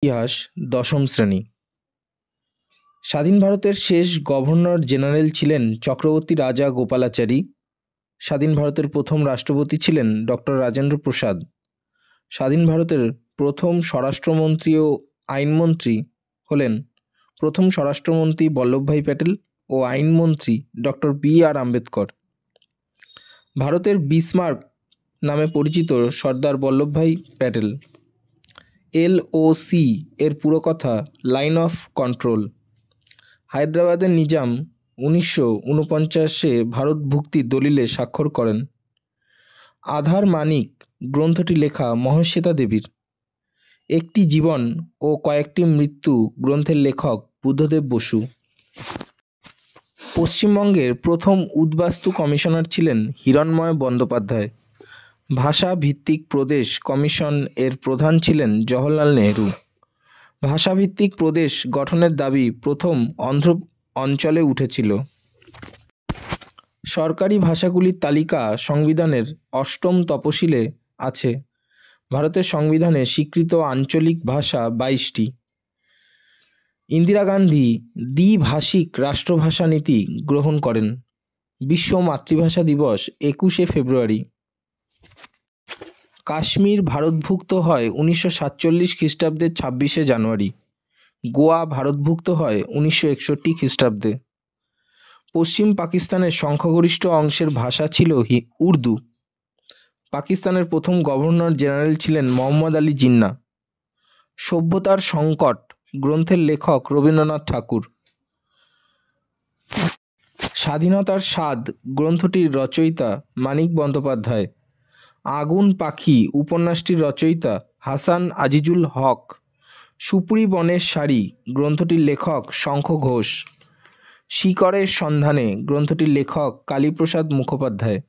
ইতিহাস দশম শ্রেণী। স্বাধীন ভারতের শেষ গভর্নর জেনারেল ছিলেন চক্রবর্তী রাজা গোপালাচারী। স্বাধীন ভারতের প্রথম রাষ্ট্রপতি ছিলেন ডক্টর রাজেন্দ্র প্রসাদ। স্বাধীন ভারতের প্রথম স্বরাষ্ট্রমন্ত্রী ও আইনমন্ত্রী হলেন প্রথম স্বরাষ্ট্রমন্ত্রী বল্লভভাই প্যাটেল ও আইনমন্ত্রী ডক্টর বি.আর. আম্বেদকর। ভারতের বিসমার্ক নামে পরিচিত সর্দার বল্লভভাই প্যাটেল। LOC এর পুরো কথা লাইন অফ কন্ট্রোল। হায়দ্রাবাদের নিজাম 1949-এ ভারত ভুক্তির দলিলে স্বাক্ষর করেন। আধার মানিক গ্রন্থটি লেখা মহাশ্বেতা দেবীর। একটি জীবন ও কয়েকটি মৃত্যু গ্রন্থের লেখক বুদ্ধদেব বসু। পশ্চিমবঙ্গের প্রথম উদ্বাস্তু কমিশনার ছিলেন হিরণময় বন্দ্যোপাধ্যায়। ভাষা ভিত্তিক প্রদেশ কমিশন এর প্রধান ছিলেন জওহরলাল নেহরু। ভাষাভিত্তিক প্রদেশ গঠনের দাবি প্রথম অন্ধ্র অঞ্চলে উঠেছিল। সরকারি ভাষাগুলির তালিকা সংবিধানের অষ্টম তফসিলে আছে। ভারতের সংবিধানে স্বীকৃত আঞ্চলিক ভাষা 22টি। ইন্দিরা গান্ধী দ্বিভাষিক রাষ্ট্রভাষা নীতি গ্রহণ করেন। বিশ্ব মাতৃভাষা দিবস 21শে ফেব্রুয়ারি। কাশ্মীর ভারতভুক্ত হয় 1947 খ্রিস্টাব্দের 26শে জানুয়ারি। গোয়া ভারতভুক্ত হয় 1961 খ্রিস্টাব্দে। পশ্চিম পাকিস্তানের সংখ্যাগরিষ্ঠ অংশের ভাষা ছিল উর্দু। পাকিস্তানের প্রথম গভর্নর জেনারেল ছিলেন মোহাম্মদ আলী জিন্নাহ। সভ্যতার সংকট গ্রন্থের লেখক রবীন্দ্রনাথ ঠাকুর। স্বাধীনতার স্বাদ গ্রন্থটির রচয়িতা মানিক বন্দ্যোপাধ্যায়। আগুন পাখি উপন্যাসটির রচয়িতা হাসান আজিজুল হক। সুপুরি বনের শাড়ি গ্রন্থটির লেখক শঙ্খ ঘোষ। শিকড়ের সন্ধানে গ্রন্থটির লেখক কালীপ্রসাদ মুখোপাধ্যায়।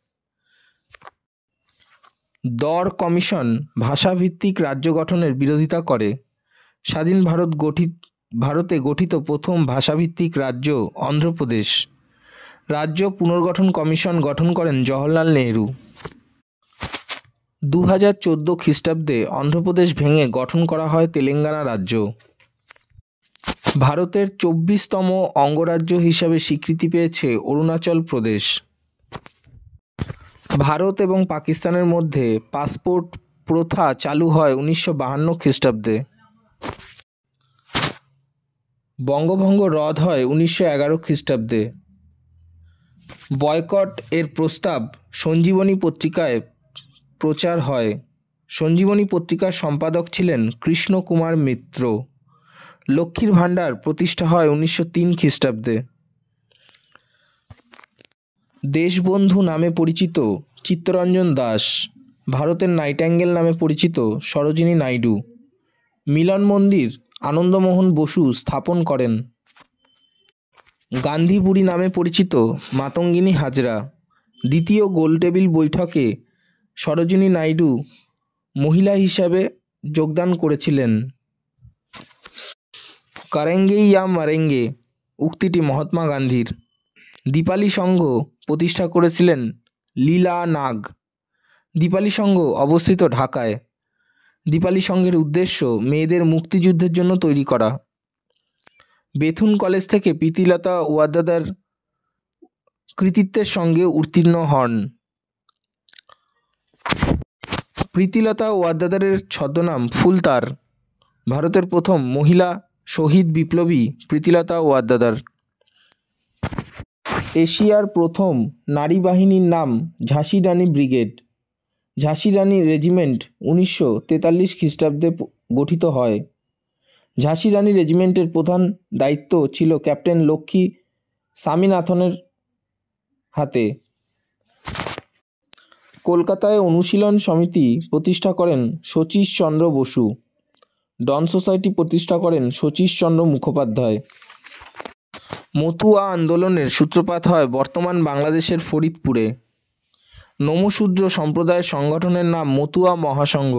দর কমিশন ভাষাভিত্তিক রাজ্য গঠনের বিরোধিতা করে। স্বাধীন ভারতে গঠিত প্রথম ভাষাভিত্তিক রাজ্য অন্ধ্রপ্রদেশ। রাজ্য পুনর্গঠন কমিশন গঠন করেন জওহরলাল নেহরু। 2014 খ্রিস্টাব্দে অন্ধ্রপ্রদেশ ভেঙে গঠন করা হয় তেলেঙ্গানা রাজ্য। ভারতের 24তম অঙ্গরাজ্য হিসাবে স্বীকৃতি পেয়েছে অরুণাচল প্রদেশ। ভারত এবং পাকিস্তানের মধ্যে পাসপোর্ট প্রথা চালু হয় 1952 খ্রিস্টাব্দে। বঙ্গভঙ্গ রদ হয় 1911 খ্রিস্টাব্দে। বয়কট এর প্রস্তাব সঞ্জীবনী পত্রিকায় প্রচার হয়। সঞ্জীবনী পত্রিকার সম্পাদক ছিলেন কৃষ্ণ কুমার মিত্র। লক্ষ্মীর ভাণ্ডার প্রতিষ্ঠা হয় 1903 খ্রিস্টাব্দে। দেশবন্ধু নামে পরিচিত চিত্তরঞ্জন দাস। ভারতের নাইটিঙ্গেল নামে পরিচিত সরোজিনী নাইডু। মিলন মন্দির আনন্দমোহন বসু স্থাপন করেন। গান্ধী বুড়ি নামে পরিচিত মাতঙ্গিনী হাজরা। দ্বিতীয় গোলটেবিল বৈঠকে সরোজিনী নাইডু মহিলা হিসাবে যোগদান করেছিলেন। করেঙ্গে ইয়া মরেঙ্গে উক্তিটি মহাত্মা গান্ধীর। দীপালি সংঘ প্রতিষ্ঠা করেছিলেন লীলা নাগ। দীপালি সংঘ অবস্থিত ঢাকায়। দীপালি সংঘের উদ্দেশ্য মেয়েদের মুক্তিযুদ্ধের জন্য তৈরি করা। বেথুন কলেজ থেকে প্রীতিলতা ওয়াদ্দেদার কৃতিত্বের সঙ্গে উত্তীর্ণ হন। প্রীতিলতা ওয়াদ্দেদারের ছদ্মনাম ফুলতার। ভারতের প্রথম মহিলা শহীদ বিপ্লবী প্রীতিলতা ওয়াদ্দেদার। এশিয়ার প্রথম নারী বাহিনীর নাম ঝাঁসি রানী ব্রিগেড। ঝাঁসি রানী রেজিমেন্ট 1943 খ্রিস্টাব্দে গঠিত হয়। ঝাঁসি রানী রেজিমেন্টের প্রধান দায়িত্ব ছিল ক্যাপ্টেন লক্ষ্মী স্বামীনাথনের হাতে। কলকাতায় অনুশীলন সমিতি প্রতিষ্ঠা করেন শচীশচন্দ্র বসু। ডন সোসাইটি প্রতিষ্ঠা করেন শচীশচন্দ্র মুখোপাধ্যায়। মতুয়া আন্দোলনের সূত্রপাত হয় বর্তমান বাংলাদেশের ফরিদপুরে। নমশূদ্র সম্প্রদায়ের সংগঠনের নাম মতুয়া মহাসংঘ।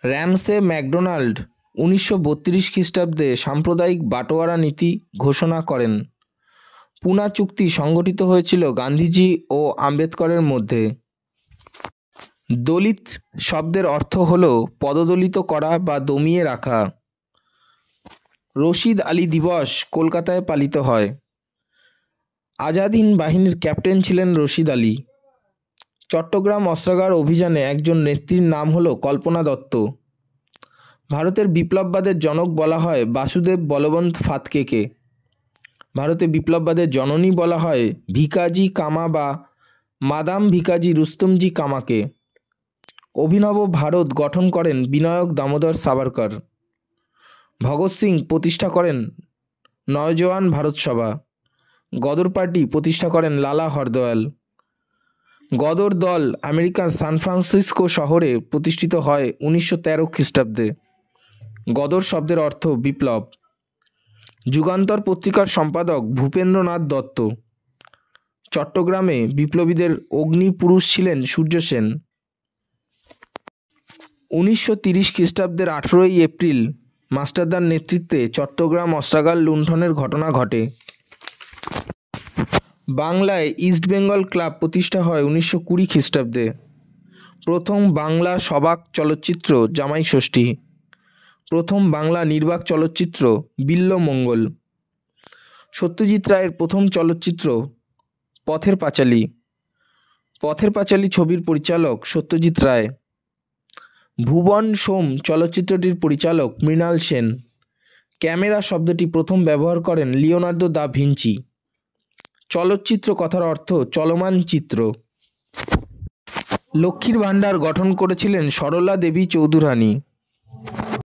র্যামসে ম্যাকডোনাল্ড 1932 খ্রিস্টাব্দে সাম্প্রদায়িক বাটোয়ারা নীতি ঘোষণা করেন। পুনা চুক্তি সংগঠিত হয়েছিল গান্ধীজি ও আম্বেদকরের মধ্যে। দলিত শব্দের অর্থ হল পদদলিত করা বা দমিয়ে রাখা। রশিদ আলী দিবস কলকাতায় পালিত হয়। আজাদ হিন্দ বাহিনীর ক্যাপ্টেন ছিলেন রশিদ আলী। চট্টগ্রাম অস্ত্রাগার অভিযানে একজন নেত্রীর নাম হল কল্পনা দত্ত। ভারতের বিপ্লববাদের জনক বলা হয় বাসুদেব বলবন্ত ফাতকেকে। ভারতে বিপ্লববাদের জননী বলা হয় ভিকাজি কামা বা মাদাম ভিকাজি রুস্তমজি কামাকে। অভিনব ভারত গঠন করেন বিনায়ক দামোদর সাভারকর। ভগৎ সিং প্রতিষ্ঠা করেন নওজোয়ান ভারত সভা। গদর পার্টি প্রতিষ্ঠা করেন লালা হরদয়াল। গদর দল আমেরিকার সান ফ্রান্সিসকো শহরে প্রতিষ্ঠিত হয় 1913 খ্রিস্টাব্দে। গদর শব্দের অর্থ বিপ্লব। যুগান্তর পত্রিকার সম্পাদক ভূপেন্দ্রনাথ দত্ত। চট্টগ্রামে বিপ্লবীদের অগ্নিপুরুষ ছিলেন সূর্য সেন। 1930 খ্রিস্টাব্দের 18 এপ্রিল মাস্টারদার নেতৃত্বে চট্টগ্রাম অস্ত্রাগার লুণ্ঠনের ঘটনা ঘটে। বাংলায় ইস্ট বেঙ্গল ক্লাব প্রতিষ্ঠা হয় 1920 খ্রিস্টাব্দে। প্রথম বাংলা সবাক চলচ্চিত্র জামাই ষষ্ঠী। প্রথম বাংলা নির্বাক চলচ্চিত্র বিল্বমঙ্গল। সত্যজিৎ রায়ের প্রথম চলচ্চিত্র পথের পাঁচালী। পথের পাঁচালী ছবির পরিচালক সত্যজিৎ রায়। ভুবন সোম চলচ্চিত্রটির পরিচালক মৃণাল সেন। ক্যামেরা শব্দটি প্রথম ব্যবহার করেন লিওনার্দো দা ভিঞ্চি। চলচ্চিত্র কথার অর্থ চলমান চিত্র। লক্ষ্মীর ভাণ্ডার গঠন করেছিলেন সরলা দেবী চৌধুরানী।